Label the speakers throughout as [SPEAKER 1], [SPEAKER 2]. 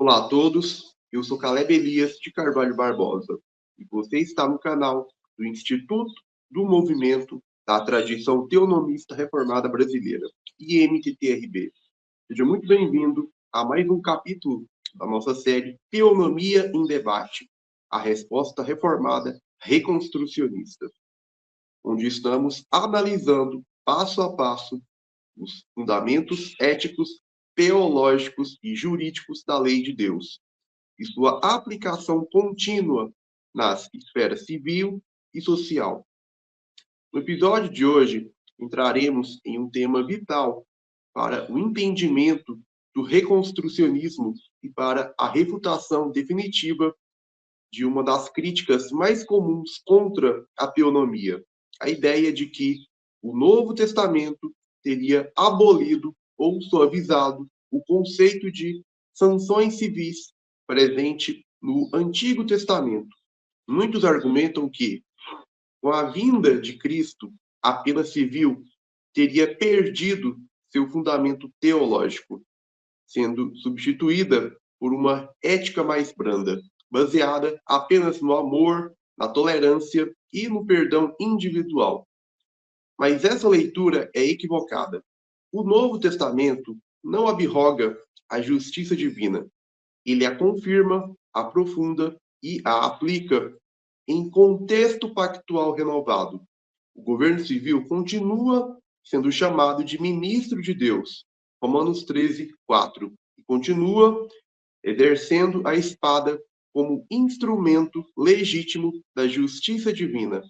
[SPEAKER 1] Olá a todos, eu sou Caleb Elias de Carvalho Barbosa e você está no canal do Instituto do Movimento da Tradição Teonomista Reformada Brasileira, IMTTRB. Seja muito bem-vindo a mais um capítulo da nossa série Teonomia em Debate, a resposta reformada reconstrucionista, onde estamos analisando passo a passo os fundamentos éticos, teológicos e jurídicos da lei de Deus e sua aplicação contínua nas esferas civil e social. No episódio de hoje, entraremos em um tema vital para o entendimento do reconstrucionismo e para a refutação definitiva de uma das críticas mais comuns contra a teonomia, a ideia de que o Novo Testamento teria abolido ou suavizado o conceito de sanções civis presente no Antigo Testamento. Muitos argumentam que, com a vinda de Cristo, a pena civil teria perdido seu fundamento teológico, sendo substituída por uma ética mais branda, baseada apenas no amor, na tolerância e no perdão individual. Mas essa leitura é equivocada. O Novo Testamento não abroga a justiça divina. Ele a confirma, aprofunda e a aplica em contexto pactual renovado. O governo civil continua sendo chamado de ministro de Deus, Romanos 13, 4, e continua exercendo a espada como instrumento legítimo da justiça divina.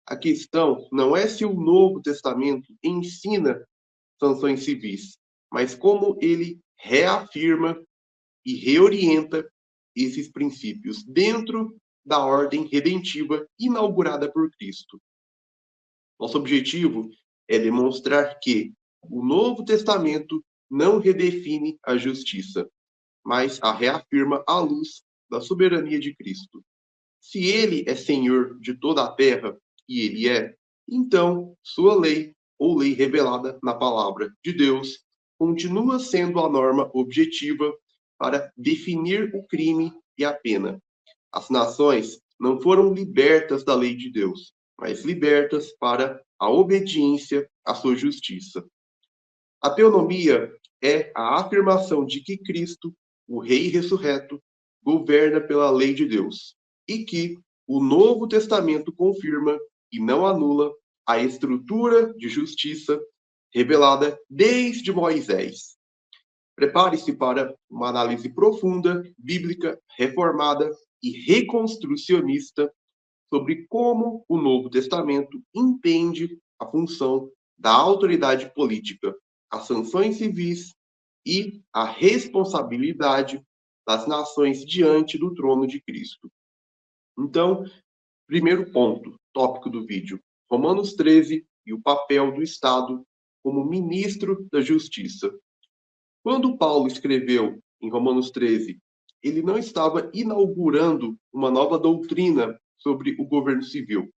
[SPEAKER 1] A questão não é se o Novo Testamento ensina sanções civis, mas como ele reafirma e reorienta esses princípios dentro da ordem redentiva inaugurada por Cristo. Nosso objetivo é demonstrar que o Novo Testamento não redefine a justiça, mas a reafirma à luz da soberania de Cristo. Se ele é Senhor de toda a terra, e ele é, então sua lei, ou lei revelada na palavra de Deus, continua sendo a norma objetiva para definir o crime e a pena. As nações não foram libertas da lei de Deus, mas libertas para a obediência à sua justiça. A teonomia é a afirmação de que Cristo, o Rei ressurreto, governa pela lei de Deus e que o Novo Testamento confirma e não anula a estrutura de justiça revelada desde Moisés. Prepare-se para uma análise profunda, bíblica, reformada e reconstrucionista sobre como o Novo Testamento entende a função da autoridade política, as sanções civis e a responsabilidade das nações diante do trono de Cristo. Então, primeiro ponto, tópico do vídeo, Romanos 13 e o papel do Estado como ministro da Justiça. Quando Paulo escreveu em Romanos 13, ele não estava inaugurando uma nova doutrina sobre o governo civil,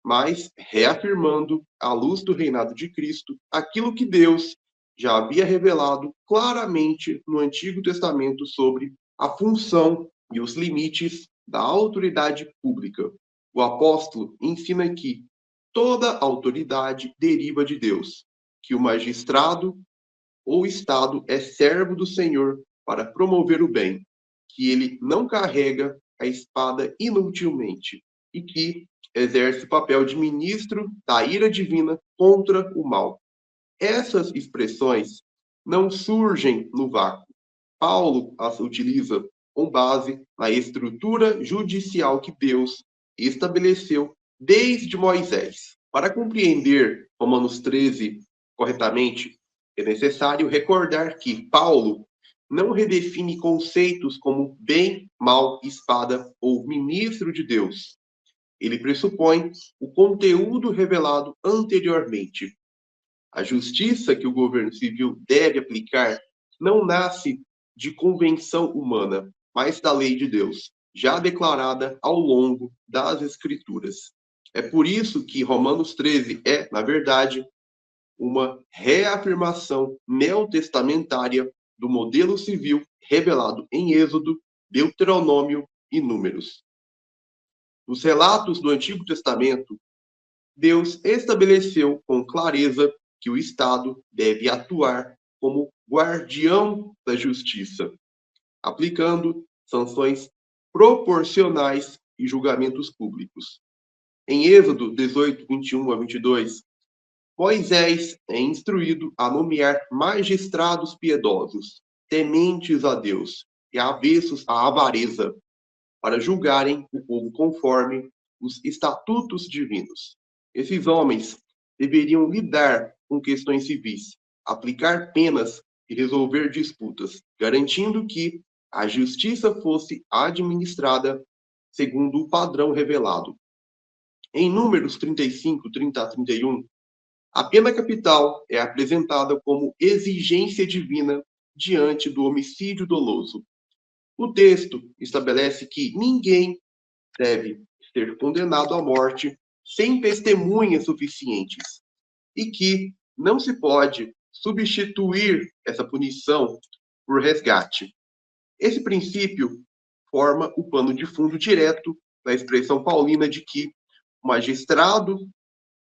[SPEAKER 1] mas reafirmando, à luz do reinado de Cristo, aquilo que Deus já havia revelado claramente no Antigo Testamento sobre a função e os limites da autoridade pública. O apóstolo ensina que toda autoridade deriva de Deus, que o magistrado ou Estado é servo do Senhor para promover o bem, que ele não carrega a espada inutilmente e que exerce o papel de ministro da ira divina contra o mal. Essas expressões não surgem no vácuo. Paulo as utiliza com base na estrutura judicial que Deus estabeleceu desde Moisés. Para compreender Romanos 13 corretamente, é necessário recordar que Paulo não redefine conceitos como bem, mal, espada ou ministro de Deus. Ele pressupõe o conteúdo revelado anteriormente. A justiça que o governo civil deve aplicar não nasce de convenção humana, mas da lei de Deus, já declarada ao longo das Escrituras. É por isso que Romanos 13 é, na verdade, uma reafirmação neotestamentária do modelo civil revelado em Êxodo, Deuteronômio e Números. Nos relatos do Antigo Testamento, Deus estabeleceu com clareza que o Estado deve atuar como guardião da justiça, aplicando sanções proporcionais e julgamentos públicos. Em Êxodo 18, 21 a 22, Moisés é instruído a nomear magistrados piedosos, tementes a Deus e avessos à avareza, para julgarem o povo conforme os estatutos divinos. Esses homens deveriam lidar com questões civis, aplicar penas e resolver disputas, garantindo que a justiça fosse administrada segundo o padrão revelado. Em Números 35, 30 a 31, a pena capital é apresentada como exigência divina diante do homicídio doloso. O texto estabelece que ninguém deve ser condenado à morte sem testemunhas suficientes e que não se pode substituir essa punição por resgate. Esse princípio forma o pano de fundo direto da expressão paulina de que o magistrado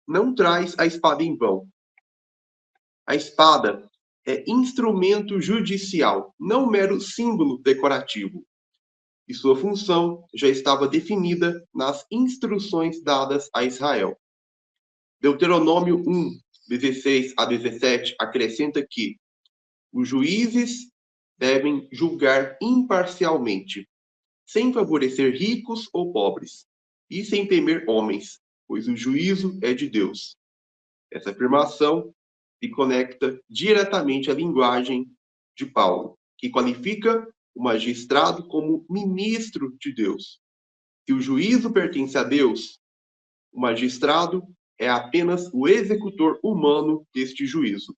[SPEAKER 1] não traz a espada em vão. A espada é instrumento judicial, não mero símbolo decorativo. E sua função já estava definida nas instruções dadas a Israel. Deuteronômio 1, 16 a 17 acrescenta que os juízes devem julgar imparcialmente, sem favorecer ricos ou pobres, e sem temer homens, pois o juízo é de Deus. Essa afirmação se conecta diretamente à linguagem de Paulo, que qualifica o magistrado como ministro de Deus. Se o juízo pertence a Deus, o magistrado é apenas o executor humano deste juízo.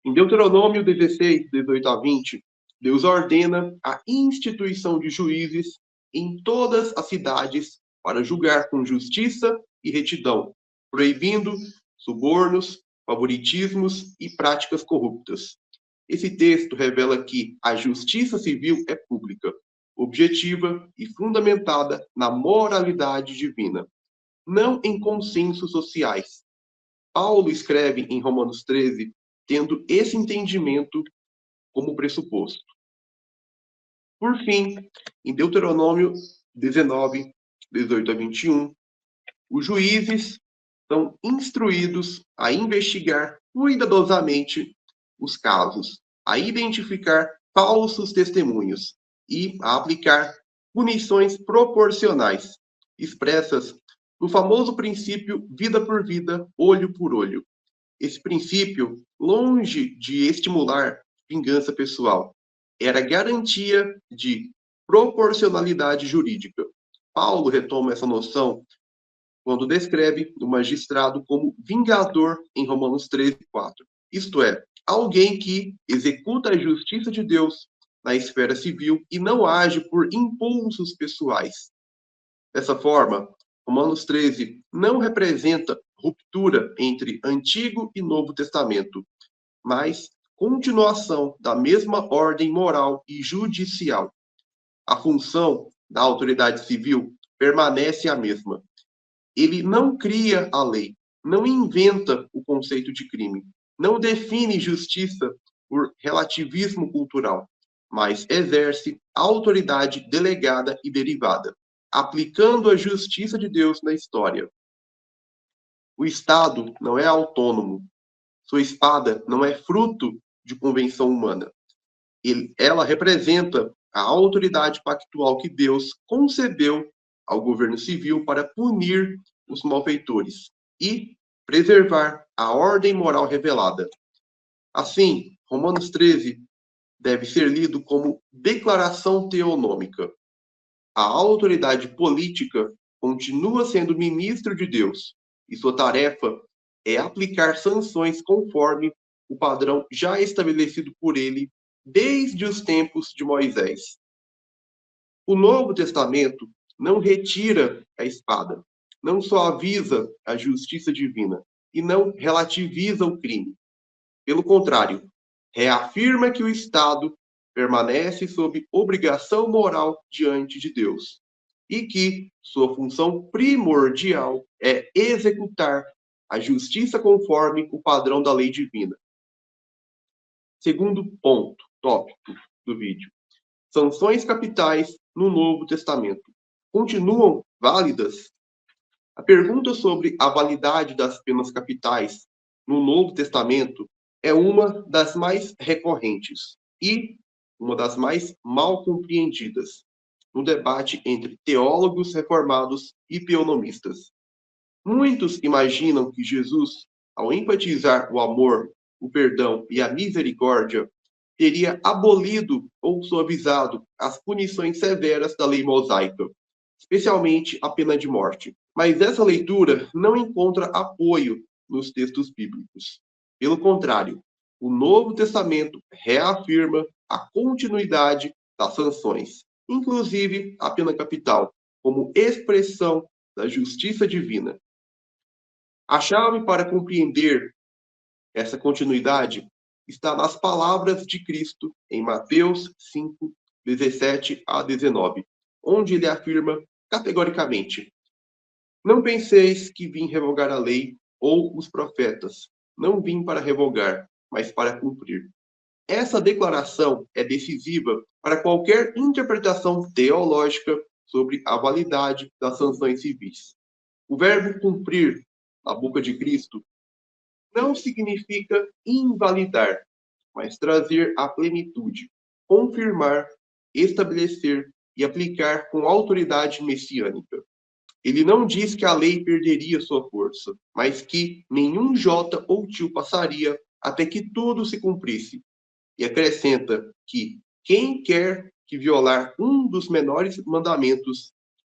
[SPEAKER 1] Em Deuteronômio 16, 18 a 20, Deus ordena a instituição de juízes em todas as cidades para julgar com justiça e retidão, proibindo subornos, favoritismos e práticas corruptas. Esse texto revela que a justiça civil é pública, objetiva e fundamentada na moralidade divina, não em consensos sociais. Paulo escreve em Romanos 13, tendo esse entendimento como pressuposto. Por fim, em Deuteronômio 19, 18 a 21, os juízes são instruídos a investigar cuidadosamente os casos, a identificar falsos testemunhos e a aplicar punições proporcionais, expressas no famoso princípio vida por vida, olho por olho. Esse princípio, longe de estimular vingança pessoal, era garantia de proporcionalidade jurídica. Paulo retoma essa noção quando descreve o magistrado como vingador em Romanos 13, 4. Isto é, alguém que executa a justiça de Deus na esfera civil e não age por impulsos pessoais. Dessa forma, Romanos 13 não representa ruptura entre Antigo e Novo Testamento, mas continuação da mesma ordem moral e judicial. A função da autoridade civil permanece a mesma. Ele não cria a lei, não inventa o conceito de crime, não define justiça por relativismo cultural, mas exerce autoridade delegada e derivada, aplicando a justiça de Deus na história. O Estado não é autônomo, sua espada não é fruto de convenção humana. Ela representa a autoridade pactual que Deus concedeu ao governo civil para punir os malfeitores e preservar a ordem moral revelada. Assim, Romanos 13 deve ser lido como declaração teonômica. A autoridade política continua sendo ministro de Deus e sua tarefa é aplicar sanções conforme o padrão já estabelecido por ele desde os tempos de Moisés. O Novo Testamento não retira a espada, não suaviza a justiça divina e não relativiza o crime. Pelo contrário, reafirma que o Estado permanece sob obrigação moral diante de Deus e que sua função primordial é executar a justiça conforme o padrão da lei divina. Segundo ponto, tópico do vídeo. Sanções capitais no Novo Testamento continuam válidas? A pergunta sobre a validade das penas capitais no Novo Testamento é uma das mais recorrentes e uma das mais mal compreendidas no debate entre teólogos reformados e pienomistas. Muitos imaginam que Jesus, ao enfatizar o amor, o perdão e a misericórdia, teria abolido ou suavizado as punições severas da lei mosaica, especialmente a pena de morte. Mas essa leitura não encontra apoio nos textos bíblicos. Pelo contrário, o Novo Testamento reafirma a continuidade das sanções, inclusive a pena capital, como expressão da justiça divina. A chave para compreender essa continuidade está nas palavras de Cristo em Mateus 5, 17 a 19, onde ele afirma categoricamente: Não penseis que vim revogar a lei ou os profetas. Não vim para revogar, mas para cumprir. Essa declaração é decisiva para qualquer interpretação teológica sobre a validade das sanções civis. O verbo cumprir, na boca de Cristo, não significa invalidar, mas trazer à plenitude, confirmar, estabelecer e aplicar com autoridade messiânica. Ele não diz que a lei perderia sua força, mas que nenhum jota ou tio passaria até que tudo se cumprisse. E acrescenta que quem quer que violar um dos menores mandamentos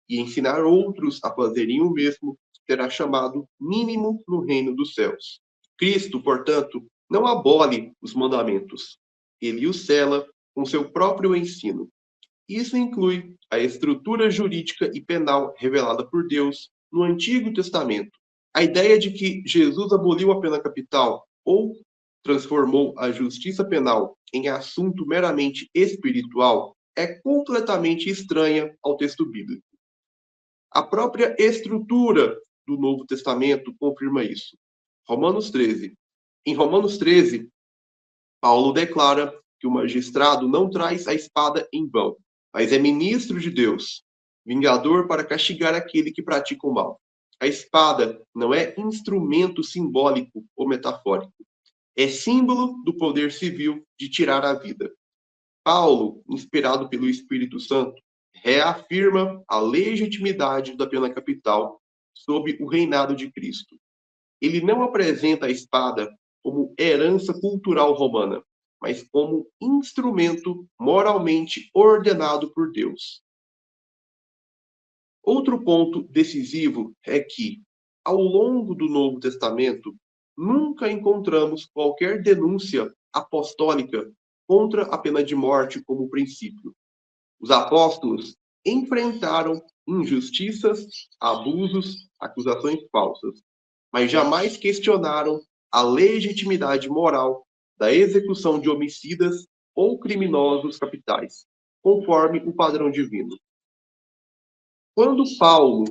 [SPEAKER 1] e ensinar outros a fazerem o mesmo, será chamado mínimo no reino dos céus. Cristo, portanto, não abole os mandamentos. Ele os sela com seu próprio ensino. Isso inclui a estrutura jurídica e penal revelada por Deus no Antigo Testamento. A ideia de que Jesus aboliu a pena capital ou transformou a justiça penal em assunto meramente espiritual é completamente estranha ao texto bíblico. A própria estrutura do Novo Testamento confirma isso. Romanos 13. Em Romanos 13, Paulo declara que o magistrado não traz a espada em vão, mas é ministro de Deus, vingador para castigar aquele que pratica o mal. A espada não é instrumento simbólico ou metafórico. É símbolo do poder civil de tirar a vida. Paulo, inspirado pelo Espírito Santo, reafirma a legitimidade da pena capital sob o reinado de Cristo. Ele não apresenta a espada como herança cultural romana, mas como instrumento moralmente ordenado por Deus. Outro ponto decisivo é que, ao longo do Novo Testamento, nunca encontramos qualquer denúncia apostólica contra a pena de morte como princípio. Os apóstolos enfrentaram injustiças, abusos, acusações falsas, mas jamais questionaram a legitimidade moral da execução de homicidas ou criminosos capitais, conforme o padrão divino. Quando Paulo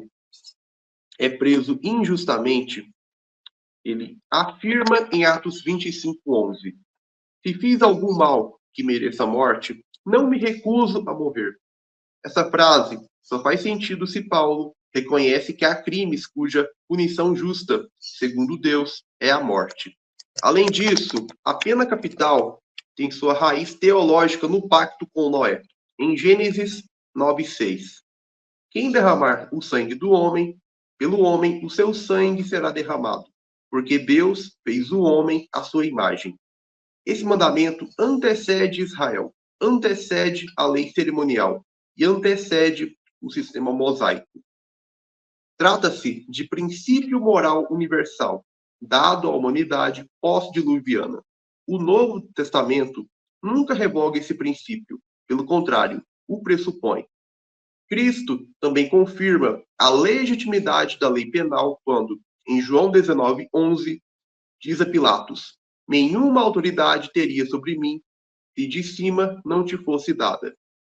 [SPEAKER 1] é preso injustamente, ele afirma em Atos 25:11: Se fiz algum mal que mereça a morte, não me recuso a morrer. Essa frase só faz sentido se Paulo reconhece que há crimes cuja punição justa, segundo Deus, é a morte. Além disso, a pena capital tem sua raiz teológica no pacto com Noé, em Gênesis 9:6. Quem derramar o sangue do homem, pelo homem o seu sangue será derramado, porque Deus fez o homem à sua imagem. Esse mandamento antecede Israel, antecede a lei cerimonial e antecede o sistema mosaico. Trata-se de princípio moral universal, dado à humanidade pós-diluviana. O Novo Testamento nunca revoga esse princípio, pelo contrário, o pressupõe. Cristo também confirma a legitimidade da lei penal quando, em João 19:11, diz a Pilatos: Nenhuma autoridade teria sobre mim se de cima não te fosse dada.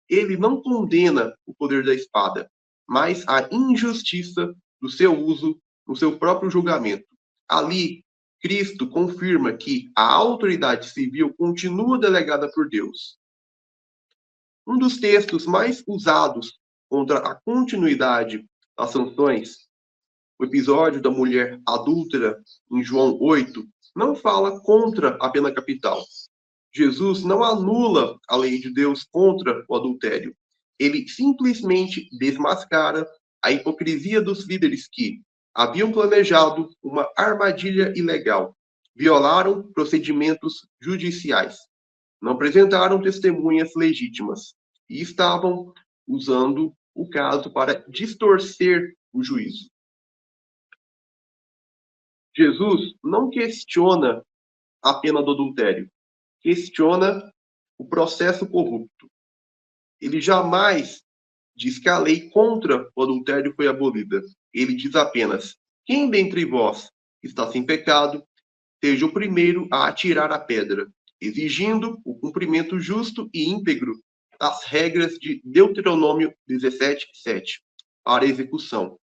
[SPEAKER 1] Ele não condena o poder da espada, mas a injustiça do seu uso no seu próprio julgamento. Ali, Cristo confirma que a autoridade civil continua delegada por Deus. Um dos textos mais usados contra a continuidade das sanções, o episódio da mulher adúltera em João 8, não fala contra a pena capital. Jesus não anula a lei de Deus contra o adultério. Ele simplesmente desmascara a hipocrisia dos líderes que haviam planejado uma armadilha ilegal, violaram procedimentos judiciais, não apresentaram testemunhas legítimas e estavam usando o caso para distorcer o juízo. Jesus não questiona a pena do adultério, questiona o processo corrupto. Ele jamais diz que a lei contra o adultério foi abolida. Ele diz apenas: quem dentre vós está sem pecado, seja o primeiro a atirar a pedra, exigindo o cumprimento justo e íntegro das regras de Deuteronômio 17:7 para execução.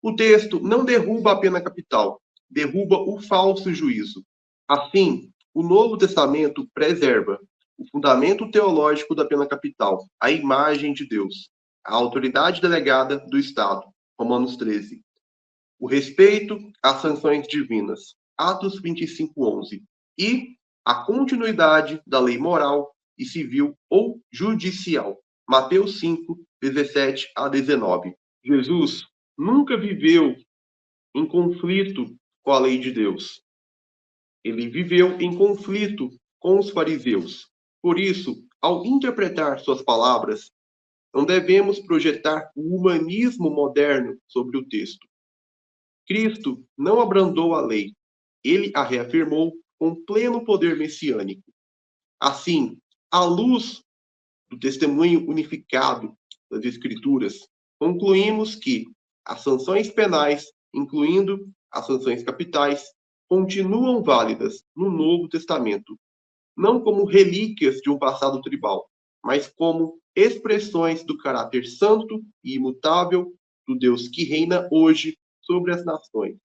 [SPEAKER 1] O texto não derruba a pena capital, derruba o falso juízo. Assim, o Novo Testamento preserva o fundamento teológico da pena capital, a imagem de Deus, a autoridade delegada do Estado, Romanos 13, o respeito às sanções divinas, Atos 25:11, e a continuidade da lei moral e civil ou judicial, Mateus 5:17-19. Jesus nunca viveu em conflito com a lei de Deus. Ele viveu em conflito com os fariseus. Por isso, ao interpretar suas palavras, não devemos projetar o humanismo moderno sobre o texto. Cristo não abrandou a lei, ele a reafirmou com pleno poder messiânico. Assim, à luz do testemunho unificado das Escrituras, concluímos que as sanções penais, incluindo as sanções capitais, continuam válidas no Novo Testamento, não como relíquias de um passado tribal, mas como expressões do caráter santo e imutável do Deus que reina hoje sobre as nações.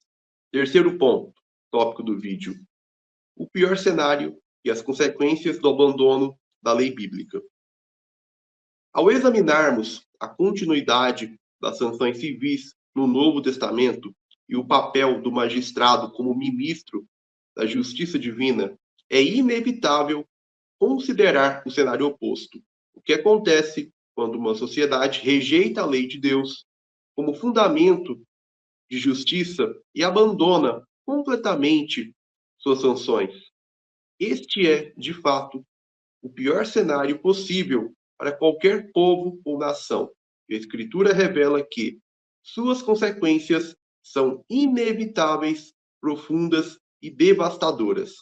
[SPEAKER 1] Terceiro ponto, tópico do vídeo: o pior cenário e as consequências do abandono da lei bíblica. Ao examinarmos a continuidade das sanções civis no Novo Testamento e o papel do magistrado como ministro da justiça divina, é inevitável considerar o cenário oposto. O que acontece quando uma sociedade rejeita a lei de Deus como fundamento de justiça e abandona completamente suas sanções? Este é, de fato, o pior cenário possível para qualquer povo ou nação. A Escritura revela que suas consequências são inevitáveis, profundas e devastadoras.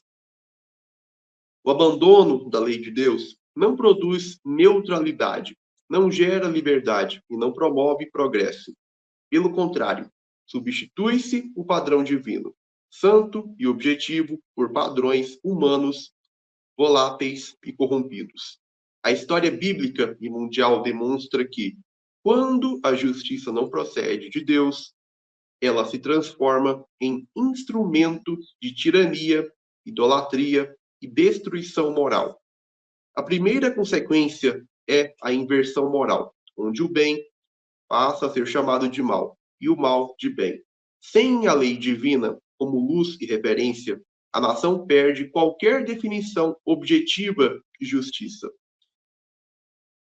[SPEAKER 1] O abandono da lei de Deus não produz neutralidade, não gera liberdade e não promove progresso. Pelo contrário, substitui-se o padrão divino, santo e objetivo, por padrões humanos, voláteis e corrompidos. A história bíblica e mundial demonstra que, quando a justiça não procede de Deus, ela se transforma em instrumento de tirania, idolatria e destruição moral. A primeira consequência é a inversão moral, onde o bem passa a ser chamado de mal e o mal de bem. Sem a lei divina como luz e referência, a nação perde qualquer definição objetiva de justiça.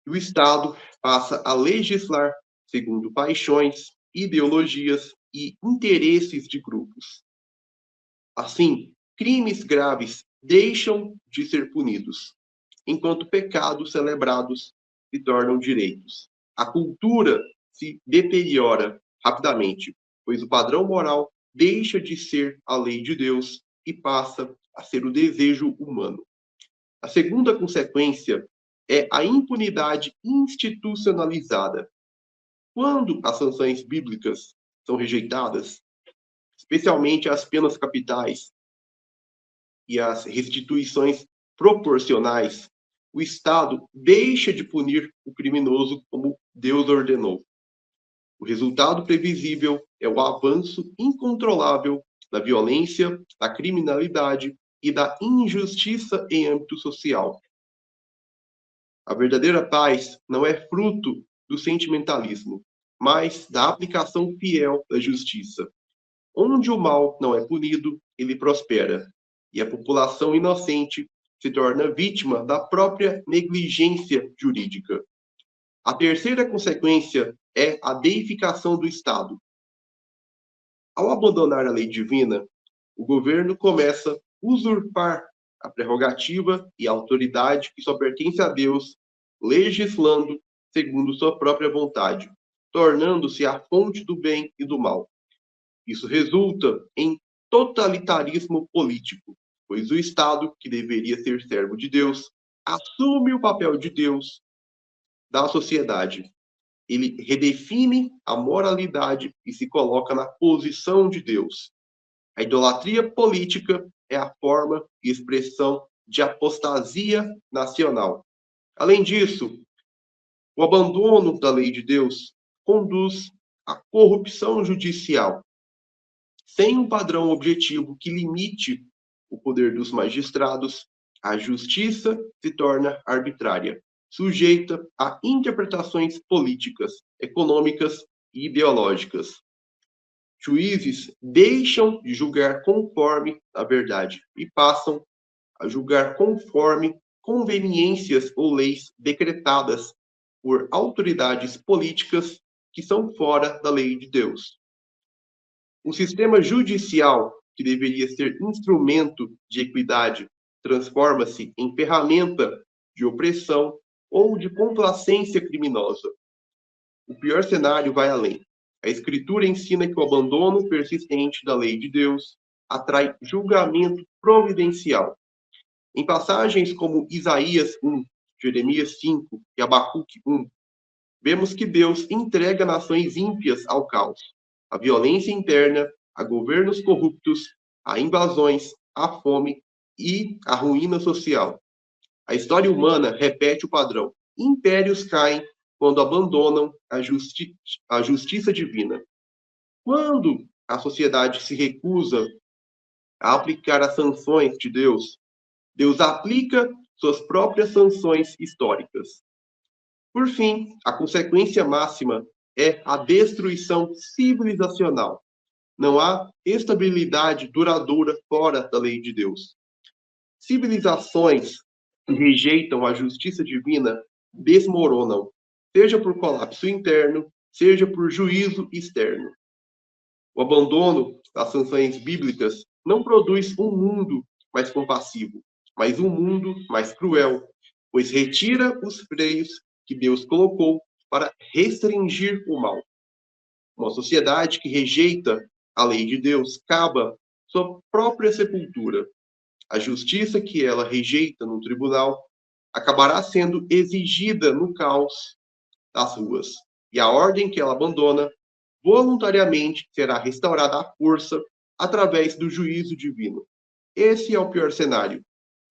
[SPEAKER 1] E o Estado passa a legislar segundo paixões, ideologias e interesses de grupos. Assim, crimes graves deixam de ser punidos, enquanto pecados celebrados se tornam direitos. A cultura se deteriora rapidamente, pois o padrão moral deixa de ser a lei de Deus e passa a ser o desejo humano. A segunda consequência é a impunidade institucionalizada. Quando as sanções bíblicas são rejeitadas, especialmente as penas capitais e as restituições proporcionais, o Estado deixa de punir o criminoso como Deus ordenou. O resultado previsível é o avanço incontrolável da violência, da criminalidade e da injustiça em âmbito social. A verdadeira paz não é fruto do sentimentalismo, mas da aplicação fiel da justiça. Onde o mal não é punido, ele prospera, e a população inocente se torna vítima da própria negligência jurídica. A terceira consequência é a deificação do Estado. Ao abandonar a lei divina, o governo começa a usurpar a prerrogativa e a autoridade que só pertence a Deus, legislando segundo sua própria vontade, tornando-se a fonte do bem e do mal. Isso resulta em totalitarismo político, pois o Estado, que deveria ser servo de Deus, assume o papel de Deus da sociedade. Ele redefine a moralidade e se coloca na posição de Deus. A idolatria política é a forma e expressão de apostasia nacional. Além disso, o abandono da lei de Deus conduz à corrupção judicial, sem um padrão objetivo que limite o poder dos magistrados. A justiça se torna arbitrária, sujeita a interpretações políticas, econômicas e ideológicas. Juízes deixam de julgar conforme a verdade e passam a julgar conforme conveniências ou leis decretadas por autoridades políticas que são fora da lei de Deus. Um sistema judicial que deveria ser instrumento de equidade transforma-se em ferramenta de opressão ou de complacência criminosa. O pior cenário vai além. A Escritura ensina que o abandono persistente da lei de Deus atrai julgamento providencial. Em passagens como Isaías 1, Jeremias 5 e Abacuque 1, vemos que Deus entrega nações ímpias ao caos, à violência interna, a governos corruptos, a invasões, à fome e à ruína social. A história humana repete o padrão. Impérios caem quando abandonam a justiça divina. Quando a sociedade se recusa a aplicar as sanções de Deus, Deus aplica suas próprias sanções históricas. Por fim, a consequência máxima é a destruição civilizacional. Não há estabilidade duradoura fora da lei de Deus. Civilizações que rejeitam a justiça divina desmoronam, seja por colapso interno, seja por juízo externo. O abandono das sanções bíblicas não produz um mundo mais compassivo, mas um mundo mais cruel, pois retira os freios que Deus colocou para restringir o mal. Uma sociedade que rejeita a lei de Deus cava sua própria sepultura. A justiça que ela rejeita no tribunal acabará sendo exigida no caos das ruas. E a ordem que ela abandona voluntariamente será restaurada à força através do juízo divino. Esse é o pior cenário.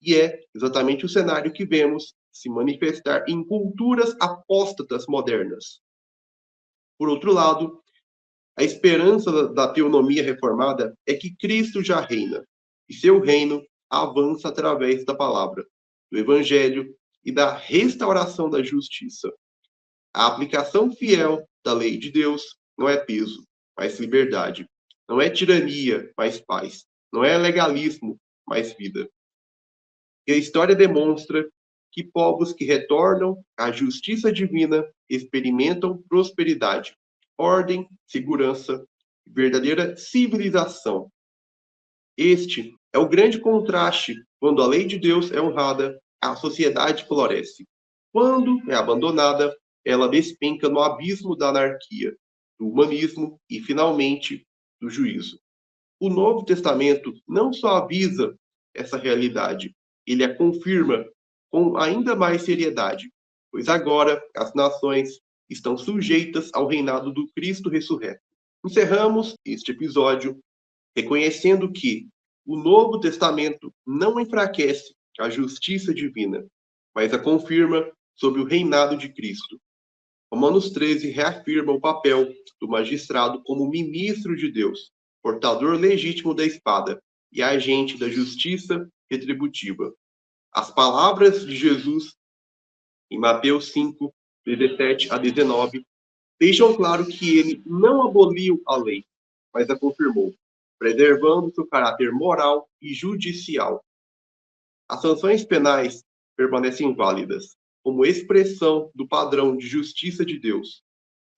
[SPEAKER 1] E é exatamente o cenário que vemos se manifestar em culturas apóstatas modernas. Por outro lado, a esperança da teonomia reformada é que Cristo já reina, e seu reino avança através da palavra, do evangelho e da restauração da justiça. A aplicação fiel da lei de Deus não é peso, mas liberdade. Não é tirania, mas paz. Não é legalismo, mas vida. E a história demonstra que povos que retornam à justiça divina experimentam prosperidade, ordem, segurança e verdadeira civilização. Este é o grande contraste. Quando a lei de Deus é honrada, a sociedade floresce. Quando é abandonada, ela despenca no abismo da anarquia, do humanismo e, finalmente, do juízo. O Novo Testamento não só avisa essa realidade, ele a confirma com ainda mais seriedade, pois agora as nações estão sujeitas ao reinado do Cristo ressurreto. Encerramos este episódio reconhecendo que o Novo Testamento não enfraquece a justiça divina, mas a confirma sob o reinado de Cristo. Romanos 13 reafirma o papel do magistrado como ministro de Deus, portador legítimo da espada e agente da justiça retributiva. As palavras de Jesus em Mateus 5, 17 a 19, deixam claro que ele não aboliu a lei, mas a confirmou, preservando seu caráter moral e judicial. As sanções penais permanecem válidas, como expressão do padrão de justiça de Deus.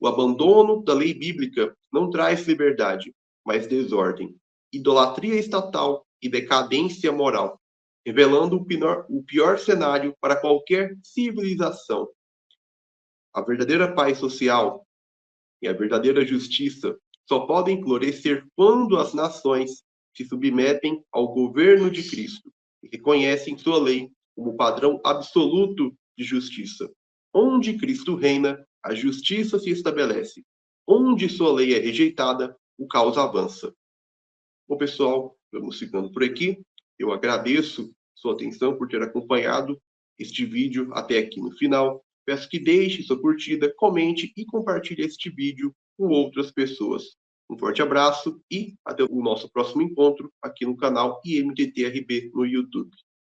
[SPEAKER 1] O abandono da lei bíblica não traz liberdade, mas desordem, idolatria estatal e decadência moral, revelando o pior cenário para qualquer civilização. A verdadeira paz social e a verdadeira justiça só podem florescer quando as nações se submetem ao governo de Cristo e reconhecem sua lei como padrão absoluto de justiça. Onde Cristo reina, a justiça se estabelece. Onde sua lei é rejeitada, o caos avança. Bom, pessoal, vamos ficando por aqui. Eu agradeço sua atenção por ter acompanhado este vídeo até aqui no final. Peço que deixe sua curtida, comente e compartilhe este vídeo com outras pessoas. Um forte abraço e até o nosso próximo encontro aqui no canal IMTTRB no YouTube.